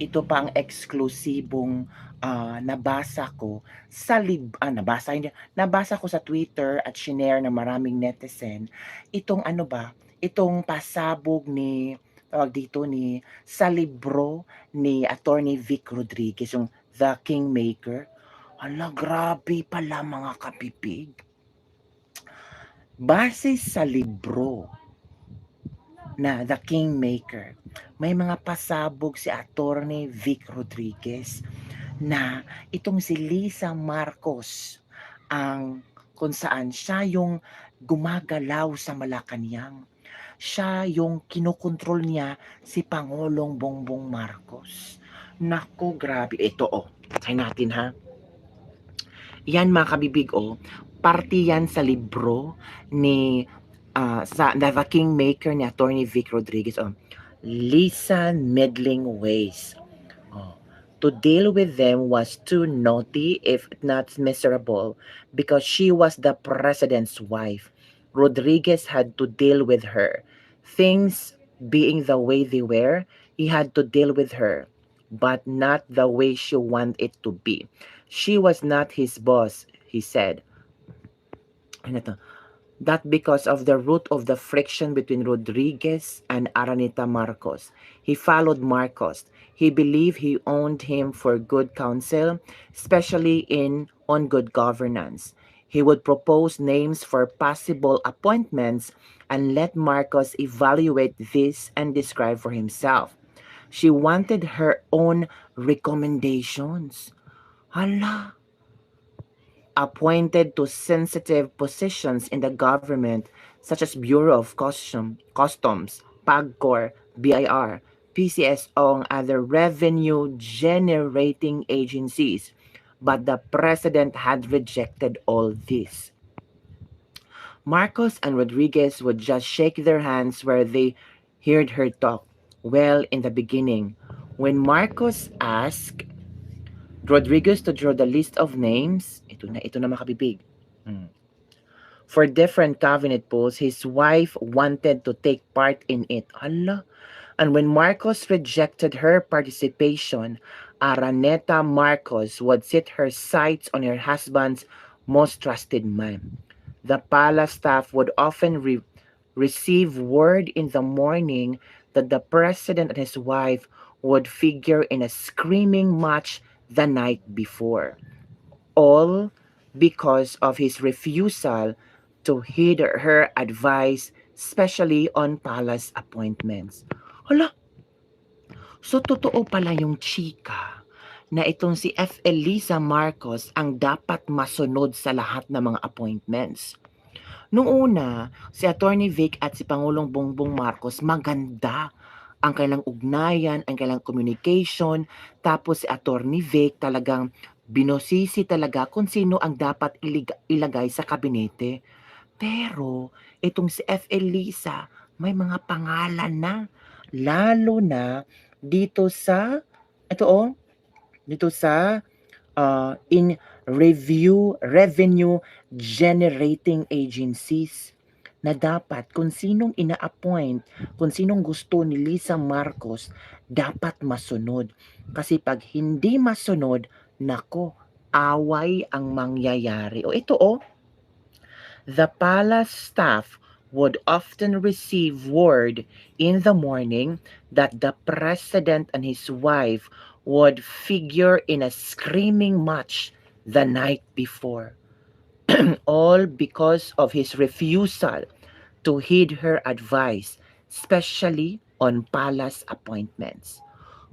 ito pa ang eksklusibong nabasa ko sa nabasa ko sa Twitter at shinare ng maraming netizen. Itong ano ba, itong pasabog ni tawag dito sa libro ni Attorney Vic Rodriguez, yung The Kingmaker. Hala, grabe pala mga kapipig. Base sa libro na The Kingmaker, may mga pasabog si Attorney Vic Rodriguez na itong si Lisa Marcos ang kung saan siya yung gumagalaw sa Malacanang. Siya yung kinokontrol niya si Pangulong Bongbong Marcos. Naku, grabe. Ito Try natin ha. Yan mga kabibig parte yan sa libro ni sa The Kingmaker ni Attorney Vic Rodriguez Lisa Meddling Ways. To deal with them was too naughty, if not miserable, because she was the president's wife. Rodriguez had to deal with her. Things being the way they were, he had to deal with her, but not the way she wanted it to be. She was not his boss, he said. That because of the root of the friction between Rodriguez and Araneta Marcos. He followed Marcos. He believed he owned him for good counsel, especially on good governance. He would propose names for possible appointments and let Marcos evaluate this and describe for himself. She wanted her own recommendations. Hala, appointed to sensitive positions in the government such as Bureau of Customs, PAGCOR, BIR, PCSO, and other revenue-generating agencies. But the president had rejected all this. Marcos and Rodriguez would just shake their hands where they heard her talk. Well, in the beginning, when Marcos asked Rodriguez to draw the list of names, ito na makabibig. For different cabinet posts, his wife wanted to take part in it. Allah. And when Marcos rejected her participation, Araneta Marcos would set her sights on her husband's most trusted man. The palace staff would often receive word in the morning that the president and his wife would figure in a screaming match the night before. All because of his refusal to heed her advice, especially on palace appointments. Hala, so totoo pala yung chika na itong si F. Elisa Marcos ang dapat masunod sa lahat ng mga appointments. Noong una, si Attorney Vic at si Pangulong Bongbong Marcos maganda ang kailang ugnayan, ang kailang communication, tapos si Attorney Vic talagang binosisi talaga kung sino ang dapat ilagay sa kabinete. Pero itong si F. Elisa, may mga pangalan na, lalo na dito sa in revenue generating agencies na dapat kung sinong ina-appoint, kung sinong gusto ni Lisa Marcos, dapat masunod. Kasi pag hindi masunod, nako, away ang mangyayari. The palace staff would often receive word in the morning that the president and his wife would figure in a screaming match the night before. All because of his refusal to heed her advice, especially on palace appointments.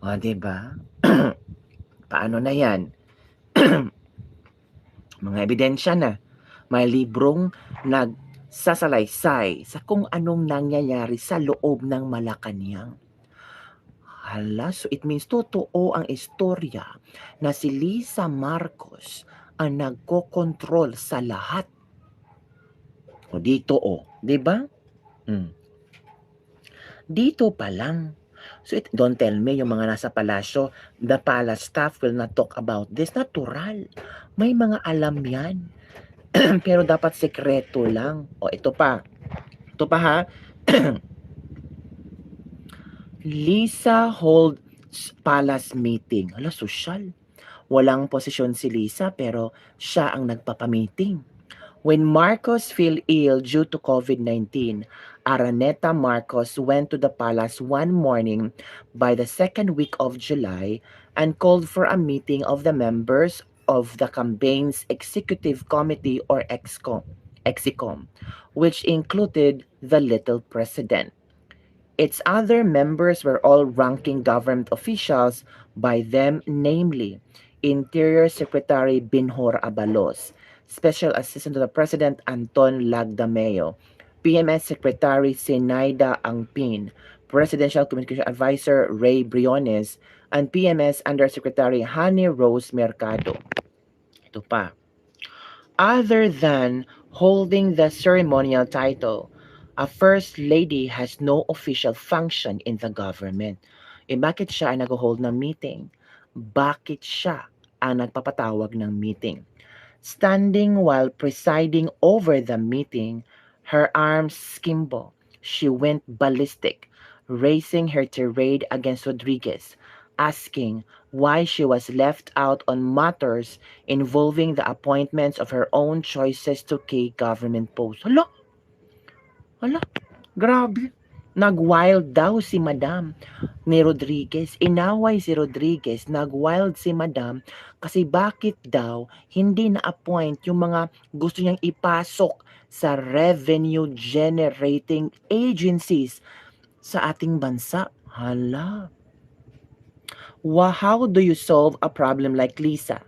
O, diba? Paano na yan? Mga ebidensya na. May librong nagsasalaysay sa kung anong nangyayari sa loob ng Malacanang. Hala, so it means totoo ang istorya na si Lisa Marcos ang nagkokontrol sa lahat. O dito di ba? Dito pa lang. So don't tell me yung mga nasa palasyo, the palace staff will not talk about this. Natural. May mga alam yan. Pero dapat sekreto lang. Ito pa. Ito pa ha. Lisa palace meeting. Hala, sosyal. Walang posisyon si Lisa pero siya ang nagpapamiting. When Marcos fell ill due to COVID-19, Araneta Marcos went to the palace one morning by the second week of July and called for a meeting of the members of the campaign's executive committee or EXICOM, which included the little president. Its other members were all ranking government officials, by them namely Interior Secretary Binhor Abalos, Special Assistant to the President Anton Lagdameo, PMS Secretary Zenaida Angpin, Presidential Communication Advisor Ray Briones, and PMS Undersecretary Hani Rose Mercado. Ito pa. Other than holding the ceremonial title, a First Lady has no official function in the government. Bakit siya ang nag-hold ng meeting? Bakit siya ang nagpapatawag ng meeting? Standing while presiding over the meeting, her arms skimbo, she went ballistic, raising her tirade against Rodriguez, asking why she was left out on matters involving the appointments of her own choices to key government posts. Hala, grabe. Nag-wild daw si Madam ni Rodriguez. Inaway si Rodriguez. Nag-wild si Madam kasi bakit daw hindi na-appoint yung mga gusto niyang ipasok sa revenue generating agencies sa ating bansa. Hala. How do you solve a problem like Lisa?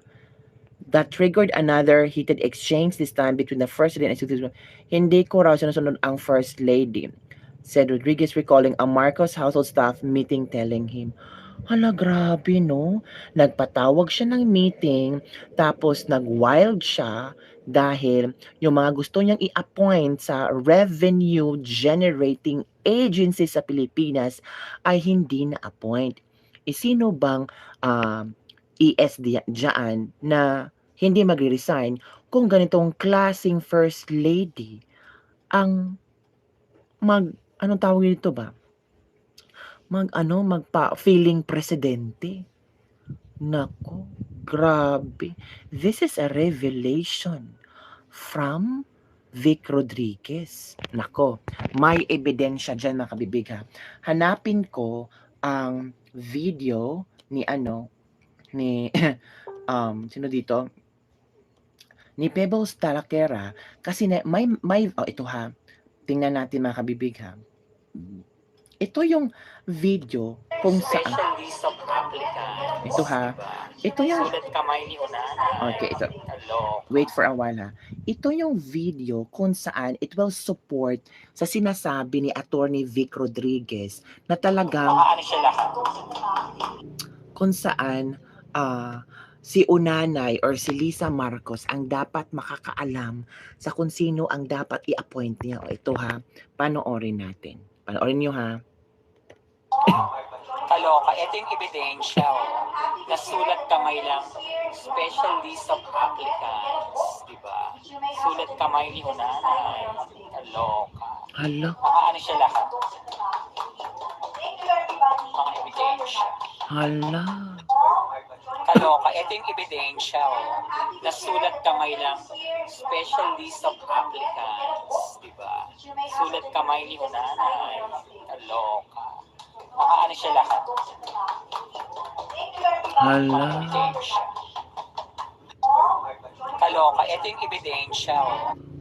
That triggered another heated exchange, this time between the First Lady and Executive. Hindi ko raw sinusunod ang First Lady, said Rodriguez, recalling a Marcos household staff meeting, telling him, hala, grabe no, nagpatawag siya ng meeting, tapos nag-wild siya dahil yung mga gusto niyang i-appoint sa revenue generating agency sa Pilipinas ay hindi na-appoint. Sino bang ESD dyan na hindi magre-resign kung ganitong klaseng First Lady ang anong tawag dito ba? Magpa-feeling presidente. Nako, grabe. This is a revelation from Vic Rodriguez. Nako, may ebidensya dyan mga kabibig ha. Hanapin ko ang video ni sino dito? Ni Pebbles Tarakera kasi may ito ha. Tingnan natin mga kabibig ha. Ito yung video kung saan ito ha. Ito yung okay, ito. Wait for a while ha. Ito yung video kung saan it will support sa sinasabi ni Attorney Vic Rodriguez na talagang kung saan si Unanay or si Lisa Marcos ang dapat makakaalam sa kung sino ang dapat i-appoint niya. O ito ha, panoorin natin. Panoorin nyo ha. Kaloka, ito yung ebidensya. Nasulat kamay lang, special list of applicants, diba? Sulat kamay ni Unanay. Kaloka. Hala. Siya lahat. Mga ebidensya. Hala. Kaloka, ito yung ebidensya. Nasulat kamay lang, special list of applicants, diba? Sulat kamay ni Unanay. Kaloka. Siya lahat. Hala. Kaloka, ito yung ebidensya.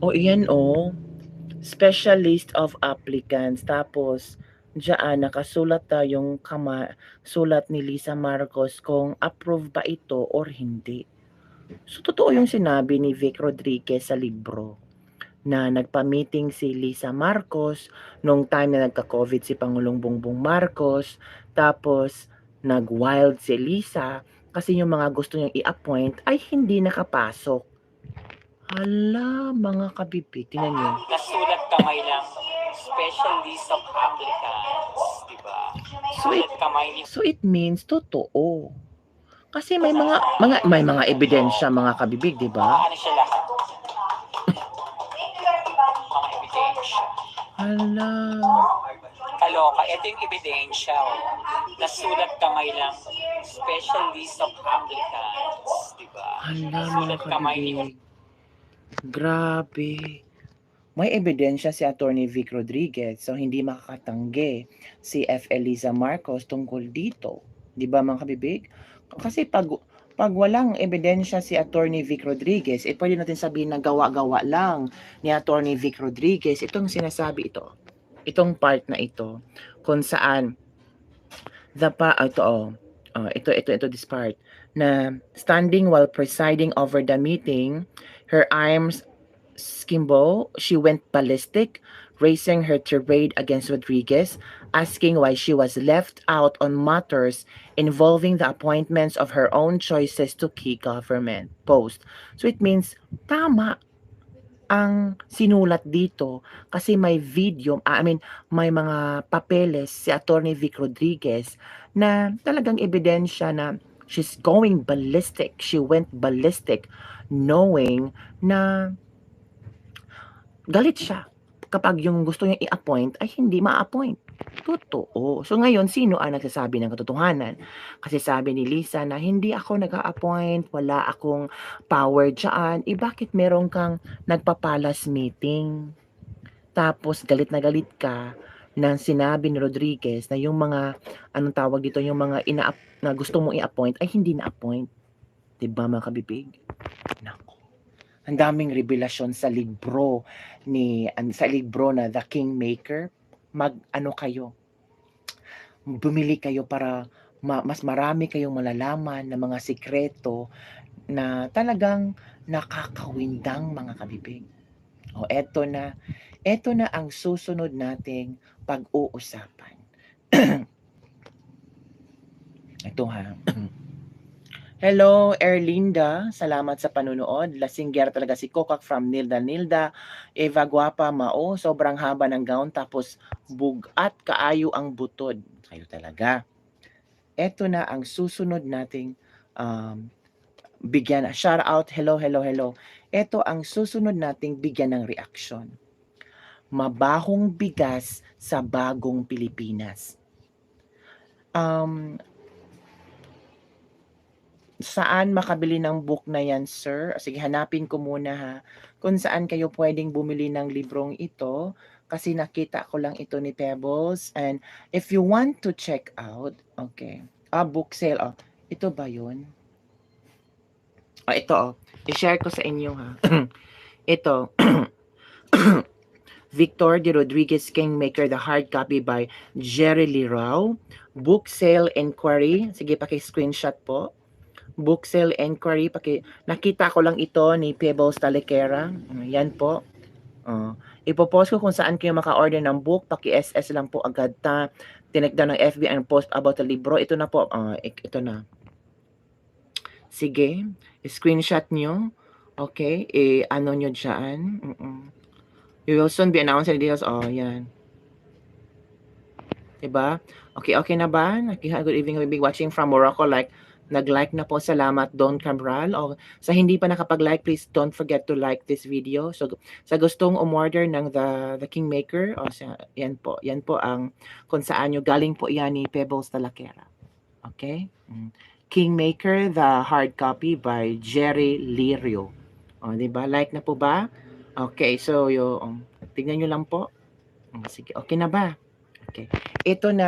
O iyan o. Special list of applicants. Tapos, diyan nakasulat yung sulat ni Lisa Marcos kung approve ba ito or hindi. So, totoo yung sinabi ni Vic Rodriguez sa libro na nagpa-meeting si Lisa Marcos nung time na nagka-COVID si Pangulong Bongbong Marcos, tapos nag-wild si Lisa kasi yung mga gusto niyang i-appoint ay hindi nakapasok. Hala, mga kabibig, tingnan niyo. Nasulat kamay lang, special list of applicants, diba? So it means totoo. Kasi may mga ebidensya mga kabibig, di ba? Siya lahat. Mga ebidensya. Hala. nakakaloka. Ito yung ebidensya, oh. Nasulat kamay lang. Special list of applicants. Diba? Hala, mga Sulat kamay ni kabibig. Grabe. May ebidensya si Attorney Vic Rodriguez, so hindi makakatanggi si F. Eliza Marcos tungkol dito. Di ba mga kabibig? Kasi pag walang ebidensya si Attorney Vic Rodriguez, pwede natin sabihin na gawa-gawa lang ni Attorney Vic Rodriguez itong sinasabi ito. Itong part na ito kung saan ito this part na standing while presiding over the meeting, her arms skimbo, she went ballistic, raising her tirade against Rodriguez, asking why she was left out on matters involving the appointments of her own choices to key government post. So it means, tama ang sinulat dito kasi may video, may mga papeles si Attorney Vic Rodriguez na talagang ebidensya na she's going ballistic. She went ballistic knowing na galit siya kapag yung gusto niyang i-appoint ay hindi ma-appoint. Totoo. So ngayon, sino ang nagsasabi ng katotohanan? Kasi sabi ni Lisa na hindi ako nag-a-appoint, wala akong power dyan. Bakit meron kang nagpapalas meeting? Tapos galit na galit ka na sinabi ni Rodriguez na yung mga, anong tawag dito, yung mga na gusto mong i-appoint ay hindi na-appoint. Diba mga kabibig? Nako. Ang daming revelasyon sa libro na The Kingmaker. Mag-ano kayo? Bumili kayo para mas marami kayong malalaman ng mga sikreto na talagang nakakawindang mga kabibig. O eto na ang susunod nating pag-uusapan. Ito ha. Hello, Erlinda. Salamat sa panunood. Lasingger talaga si Kokak from Nilda. Eva Guapa, Mao. Sobrang haba ng gown. Tapos bugat kaayo ang butod. Kayo talaga. Ito na ang susunod nating bigyan. Shout out. Hello. Ito ang susunod nating bigyan ng reaksyon. Mabahong bigas sa bagong Pilipinas. Saan makabili ng book na yan, sir? Sige, hanapin ko muna ha. Kung saan kayo pwedeng bumili ng librong ito. Kasi nakita ko lang ito ni Pebbles. And if you want to check out, okay. Book sale. Ito ba yun? Ito. I-share ko sa inyo ha. Ito. Victor de Rodriguez Kingmaker, the hard copy by Jerry Lee Rao. Book sale inquiry. Sige, paki-screenshot po. Book sale inquiry. Nakita ko lang ito ni Pebbles Talekera. Yan po. Ipopost ko kung saan kayo maka-order ng book. Paki-SS lang po agad ta. Tinagda ng FB and post about the libro. Ito na po. Ito na. Sige. Screenshot nyo. Okay. Ano nyo dyan. You will soon be announced the details. Yan. Diba? Okay na ba? Good evening. We'll be watching from Morocco. Nag-like na po, salamat Don Cabral. Sa hindi pa nakapag-like, please don't forget to like this video. So sa gustong umorder ng The Kingmaker, yan po ang kung saan nyo galing po yan ni Pebbles Talakera. Okay? Kingmaker, the hard copy by Jerry Lirio. Diba? Like na po ba? Okay, so tignan nyo lang po. Sige, okay na ba? Okay. Ito na